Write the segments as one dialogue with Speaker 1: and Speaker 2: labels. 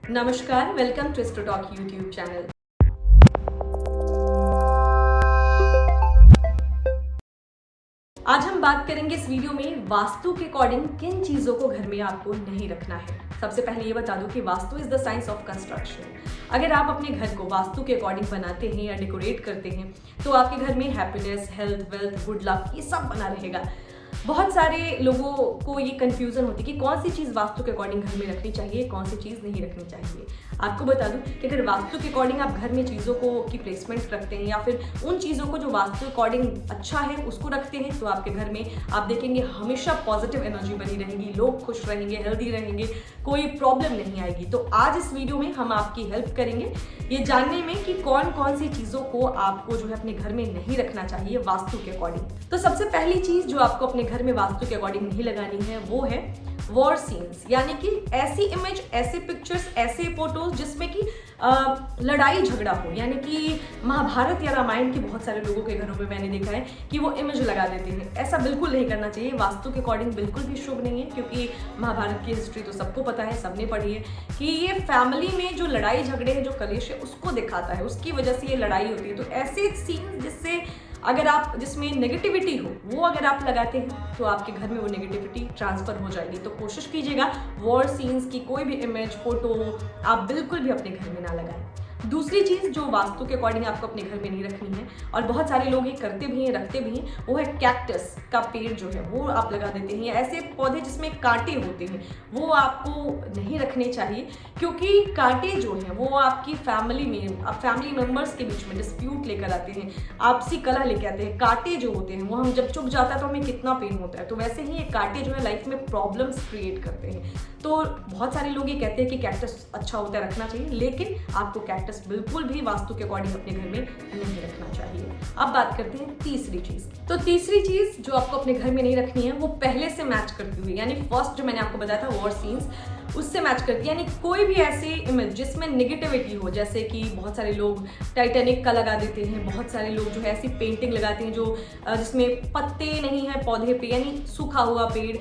Speaker 1: नमस्कार, welcome to Twist Talk YouTube channel. आज हम बात करेंगे इस वीडियो में वास्तु के अकॉर्डिंग किन चीजों को घर में आपको नहीं रखना है। सबसे पहले ये बता दूं कि vastu is the science of construction. अगर आप अपने घर को वास्तु के अकॉर्डिंग बनाते हैं या डेकोरेट करते हैं तो आपके घर में happiness, health, wealth, good luck ये सब बना रहेगा। बहुत सारे लोगों को ये कंफ्यूजन होती है कि कौन सी चीज़ वास्तु के अकॉर्डिंग घर में रखनी चाहिए, कौन सी चीज़ नहीं रखनी चाहिए। आपको बता दूं कि अगर वास्तु के अकॉर्डिंग आप घर में चीज़ों को की प्लेसमेंट रखते हैं या फिर उन चीज़ों को जो वास्तु के अकॉर्डिंग अच्छा है उसको रखते हैं तो आपके घर में आप देखेंगे हमेशा पॉजिटिव एनर्जी बनी रहेगी, लोग खुश रहेंगे, हेल्दी रहेंगे, कोई प्रॉब्लम नहीं आएगी। तो आज इस वीडियो में हम आपकी हेल्प करेंगे ये जानने में कि कौन कौन सी चीज़ों को आपको जो है अपने घर में नहीं रखना चाहिए वास्तु के अकॉर्डिंग। तो सबसे पहली चीज़ जो आपको अपने घर में वास्तु के अकॉर्डिंग नहीं लगानी है वो है वॉर सीन्स, यानी कि ऐसी इमेज, ऐसे पिक्चर्स, ऐसे फोटोज जिसमें कि लड़ाई झगड़ा हो। यानी कि महाभारत या रामायण के बहुत सारे लोगों के घरों में मैंने देखा है कि वो इमेज लगा देते हैं। ऐसा बिल्कुल नहीं करना चाहिए, वास्तु के अकॉर्डिंग बिल्कुल भी शुभ नहीं है, क्योंकि महाभारत की हिस्ट्री तो सबको पता है, सबने पढ़ी है कि ये फैमिली में जो लड़ाई झगड़े हैं, जो कलेश है उसको दिखाता है, उसकी वजह से ये लड़ाई होती है। तो ऐसे सीन जिससे अगर आप जिसमें नेगेटिविटी हो वो अगर आप लगाते हैं तो आपके घर में वो नेगेटिविटी ट्रांसफर हो जाएगी। तो कोशिश कीजिएगा वॉर सीन्स की कोई भी इमेज, फोटो आप बिल्कुल भी अपने घर में ना लगाएं। दूसरी चीज़ जो वास्तु के अकॉर्डिंग आपको अपने घर में नहीं रखनी है और बहुत सारे लोग ये करते भी हैं, रखते भी हैं, वो है कैक्टस का पेड़ जो है वो आप लगा देते हैं। ऐसे पौधे जिसमें कांटे होते हैं वो आपको नहीं रखने चाहिए, क्योंकि कांटे जो हैं वो आपकी फैमिली में, फैमिली मेंबर्स के बीच में डिस्प्यूट लेकर आते हैं, आपसी कलह लेकर आते हैं। कांटे जो होते हैं वो हम जब चुभ जाता है तो हमें कितना पेन होता है, तो वैसे ही ये कांटे जो है लाइफ में प्रॉब्लम्स क्रिएट करते हैं। तो बहुत सारे लोग ये कहते हैं कि कैक्टस अच्छा होता है, रखना चाहिए, लेकिन आपको कैक्टस बिल्कुल भी वास्तु के अकॉर्डिंग अपने घर में नहीं रखना चाहिए। अब बात करते हैं तीसरी चीज। तो तीसरी चीज जो आपको अपने घर में नहीं रखनी है वो पहले से मैच करती हुई, यानी फर्स्ट जो मैंने आपको बताया था वॉर सीन्स, उससे मैच करती है। यानी कोई भी ऐसी इमेज जिसमें नेगेटिविटी हो, जैसे कि बहुत सारे लोग टाइटैनिक का लगा देते हैं, बहुत सारे लोग जो है ऐसी पेंटिंग लगाते हैं जो जिसमें पत्ते नहीं है पौधे पे, यानी सूखा हुआ पेड़,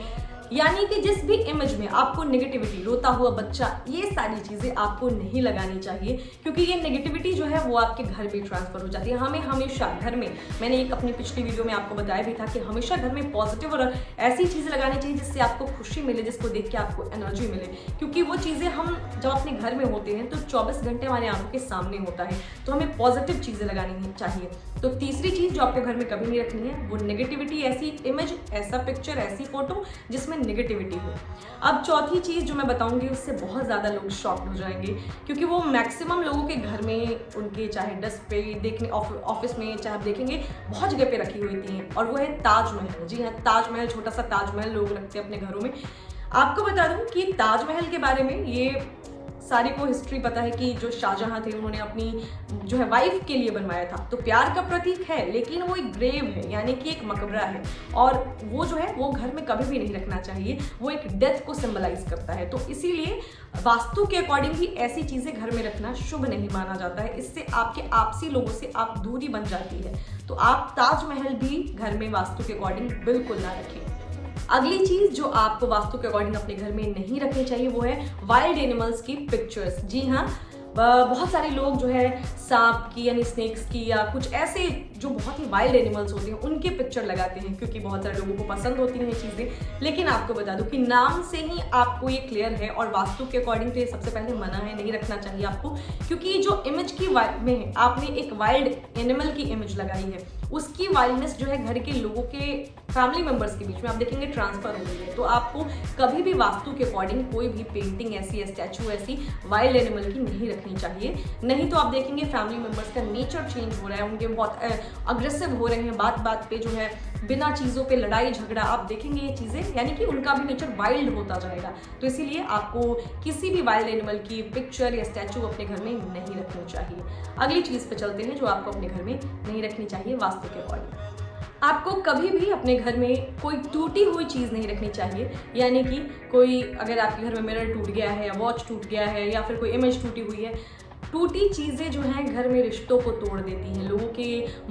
Speaker 1: यानी कि जिस भी इमेज में आपको नेगेटिविटी, रोता हुआ बच्चा, ये सारी चीजें आपको नहीं लगानी चाहिए, क्योंकि ये नेगेटिविटी जो है वो आपके घर में ट्रांसफर हो जाती है। हमें हमेशा घर में, मैंने एक अपनी पिछली वीडियो में आपको बताया भी था कि हमेशा घर में पॉजिटिव और ऐसी चीजें लगानी चाहिए जिससे आपको खुशी मिले, जिसको देख के आपको एनर्जी मिले, क्योंकि वो चीजें हम जब अपने घर में होते हैं तो 24 घंटे हमारे आंखों के सामने होता है, तो हमें पॉजिटिव चीजें लगानी चाहिए। तो तीसरी चीज जो आपके घर में कभी नहीं रखनी है वो नेगेटिविटी, ऐसी इमेज, ऐसा पिक्चर, ऐसी फोटो जिसमें नेगेटिविटी हो। अब चौथी चीज जो मैं बताऊंगी उससे बहुत ज्यादा लोग शॉक हो जाएंगे, क्योंकि वो मैक्सिमम लोगों के घर में, उनके चाहे डेस्क पे देखने, ऑफिस में चाहे आप देखेंगे बहुत जगह पे रखी हुई थी, और वो है ताजमहल। जी हाँ, ताजमहल, छोटा सा ताजमहल लोग रखते हैं अपने घरों में। आपको बता दूं कि ताजमहल के बारे में ये सारी को हिस्ट्री पता है कि जो शाहजहां थे उन्होंने अपनी जो है वाइफ के लिए बनवाया था। तो प्यार का प्रतीक है, लेकिन वो एक ग्रेव है, यानी कि एक मकबरा है, और वो जो है वो घर में कभी भी नहीं रखना चाहिए, वो एक डेथ को सिंबलाइज करता है। तो इसीलिए वास्तु के अकॉर्डिंग ही ऐसी चीजें घर में रखना शुभ नहीं माना जाता है, इससे आपके आपसी लोगों से आप दूरी बन जाती है। तो आप ताजमहल भी घर में वास्तु के अकॉर्डिंग बिल्कुल ना रखें। अगली चीज जो आपको वास्तु के अकॉर्डिंग अपने घर में नहीं रखनी चाहिए वो है वाइल्ड एनिमल्स की पिक्चर्स। जी हाँ, बहुत सारे लोग जो है सांप की, यानी स्नेक्स की, या कुछ ऐसे जो बहुत ही वाइल्ड एनिमल्स होते हैं उनके पिक्चर लगाते हैं, क्योंकि बहुत सारे लोगों को पसंद होती हैं ये चीज़ें। लेकिन आपको बता दूं कि नाम से ही आपको ये क्लियर है, और वास्तु के अकॉर्डिंग तो ये सबसे पहले मना है, नहीं रखना चाहिए आपको, क्योंकि जो इमेज की में है, आपने एक वाइल्ड एनिमल की इमेज लगाई है, उसकी वाइल्डनेस जो है घर के लोगों के, फैमिली मेंबर्स के बीच में आप देखेंगे ट्रांसफर हो गई है। तो आपको कभी भी वास्तु के अकॉर्डिंग कोई भी पेंटिंग ऐसी, स्टैचू ऐसी वाइल्ड एनिमल की नहीं रखनी चाहिए। नहीं तो आप देखेंगे फैमिली मेंबर्स का नेचर चेंज हो रहा है, उनके बहुत अग्रेसिव हो रहे हैं, बात बात पे जो है बिना चीज़ों पे लड़ाई झगड़ा, आप देखेंगे ये चीज़ें, यानी कि उनका भी नेचर वाइल्ड होता जाएगा। तो इसीलिए आपको किसी भी वाइल्ड एनिमल की पिक्चर या स्टैचू अपने घर में नहीं रखनी चाहिए। अगली चीज़ पे चलते हैं जो आपको अपने घर में नहीं रखनी चाहिए वास्तु के अकॉर्डिंग। आपको कभी भी अपने घर में कोई टूटी हुई चीज़ नहीं रखनी चाहिए, यानी कि कोई, अगर आपके घर में मिरर टूट गया है, या वॉच टूट गया है, या फिर कोई इमेज टूटी हुई है, टूटी चीज़ें जो हैं घर में रिश्तों को तोड़ देती हैं, लोगों के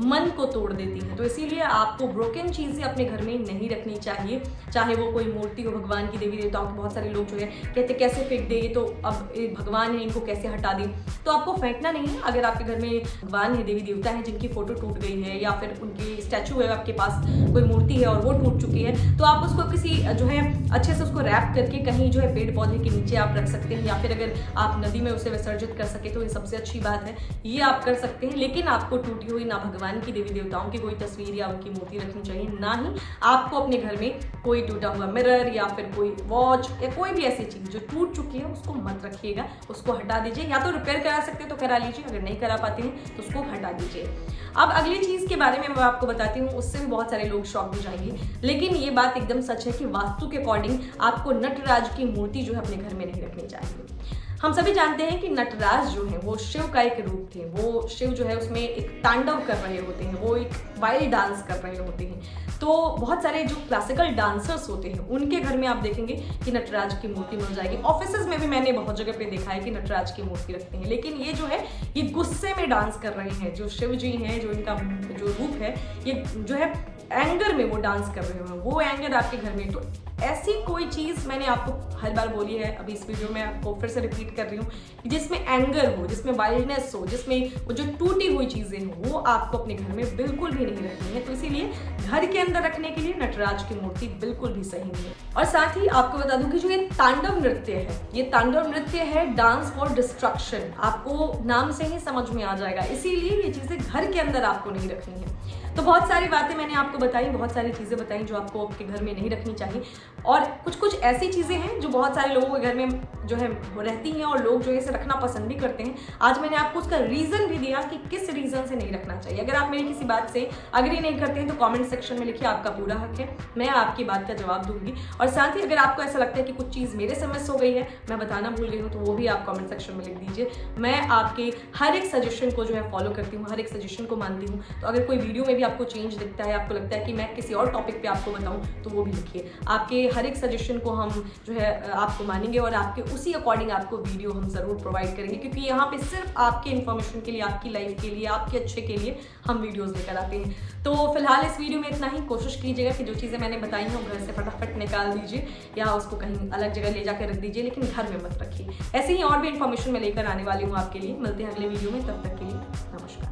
Speaker 1: मन को तोड़ देती हैं। तो इसीलिए आपको ब्रोकन चीज़ें अपने घर में नहीं रखनी चाहिए, चाहे वो कोई मूर्ति हो भगवान की, देवी देवताओं की। बहुत सारे लोग जो है कहते कैसे फेंक दे, ये तो अब भगवान है, इनको कैसे हटा दें। तो आपको फेंकना नहीं है। अगर आपके घर में भगवान है, देवी देवता है जिनकी फोटो टूट गई है, या फिर उनकी स्टैचू है आपके पास, कोई मूर्ति है और वो टूट चुकी है, तो आप उसको किसी जो है अच्छे से उसको रैप करके कहीं जो है पेड़ पौधे के नीचे आप रख सकते हैं, या फिर अगर आप नदी में उसे विसर्जित कर सके तो ये सबसे अच्छी बात है, ये आप कर सकते हैं। लेकिन आपको टूटी हुई ना भगवान की, देवी देवताओं की कोई तस्वीर या उनकी मूर्ति रखनी चाहिए, ना ही आपको अपने घर में कोई टूटा हुआ मिरर या फिर कोई वॉच या कोई भी ऐसी चीज़ जो टूट चुकी है उसको मत रखिएगा, उसको हटा दीजिए। या तो रिपेयर करा सकते हैं तो करा लीजिए, अगर नहीं करा पाते हैं तो उसको हटा दीजिए। अब अगली चीज़ के बारे में मैं आपको बताती हूँ, उससे भी बहुत सारे लोग शॉक हो जाएंगे, लेकिन ये बात एकदम सच है कि वास्तु के अकॉर्डिंग आपको नटराज की मूर्ति जो है अपने घर में नहीं रखनी चाहिए। हम सभी जानते हैं कि नटराज जो है वो शिव का एक रूप थे। वो शिव जो है उसमें एक तांडव कर रहे होते हैं, वो एक वाइल्ड डांस कर रहे होते हैं। तो बहुत सारे जो क्लासिकल डांसर्स होते हैं उनके घर में आप देखेंगे कि नटराज की मूर्ति मिल जाएगी। ऑफिसेज में भी मैंने बहुत जगह पे देखा है कि नटराज की मूर्ति रखते हैं, लेकिन ये जो है ये गुस्से में डांस कर रहे हैं। जो शिव जी हैं, जो इनका जो रूप है, ये जो है एंगर में वो डांस कर रहे हैं, वो एंगर आपके घर में। तो ऐसी कोई चीज़ मैंने आपको हर बार बोली है, अभी इस वीडियो में आपको फिर से रिपीट कर रही हूँ, जिसमें एंगर हो, जिसमें वाइल्डनेस हो, जिसमें वो जो टूटी हुई चीज़ें हो, वो आपको अपने घर में बिल्कुल भी नहीं रखनी है। तो इसीलिए घर के अंदर रखने के लिए नटराज की मूर्ति बिल्कुल भी सही नहीं है। और साथ ही आपको बता दूं कि जो ये तांडव नृत्य है, ये तांडव नृत्य है डांस फॉर डिस्ट्रक्शन, आपको नाम से ही समझ में आ जाएगा। इसीलिए ये चीज़ें घर के अंदर आपको नहीं रखनी है। तो बहुत सारी बातें मैंने आपको बताई, बहुत सारी चीज़ें बताई जो आपको आपके घर में नहीं रखनी चाहिए। और कुछ ऐसी चीज़ें हैं जो बहुत सारे लोगों के घर में जो है रहती हैं और लोग जो है इसे रखना पसंद भी करते हैं। आज मैंने आपको उसका रीज़न भी दिया कि किस रीज़न से नहीं रखना चाहिए। अगर आप मेरी किसी बात से अग्री नहीं करते हैं तो कमेंट सेक्शन में लिखिए, आपका पूरा हक है, मैं आपकी बात का जवाब दूंगी। और साथ ही अगर आपको ऐसा लगता है कि कुछ चीज़ मेरे से मिस हो गई है, मैं बताना भूल गई हूँ, तो वो भी आप कमेंट सेक्शन में लिख दीजिए। मैं आपके हर एक सजेशन को जो है फॉलो करती हूँ, हर एक सजेशन को मानती हूँ। तो अगर कोई वीडियो में भी आपको चेंज दिखता है, आपको लगता है कि मैं किसी और टॉपिक पे आपको बताऊं, तो वो भी लिखिए। आपके हर एक सजेशन को हम जो है आपको मानेंगे और आपके उसी अकॉर्डिंग आपको वीडियो हम ज़रूर प्रोवाइड करेंगे, क्योंकि यहाँ पे सिर्फ आपके इन्फॉर्मेशन के लिए, आपकी लाइफ के लिए, आपके अच्छे के लिए हम वीडियोज़ लेकर आते हैं। तो फिलहाल इस वीडियो में इतना ही। कोशिश कीजिएगा कि जो चीज़ें मैंने बताई हैं वो घर से फटाफट निकाल दीजिए या उसको कहीं अलग जगह ले जाकर रख दीजिए, लेकिन घर में मत रखिए। ऐसे ही और भी इन्फॉर्मेशन मैं लेकर आने वाली हूँ आपके लिए। मिलते हैं अगले वीडियो में, तब तक के लिए नमस्कार।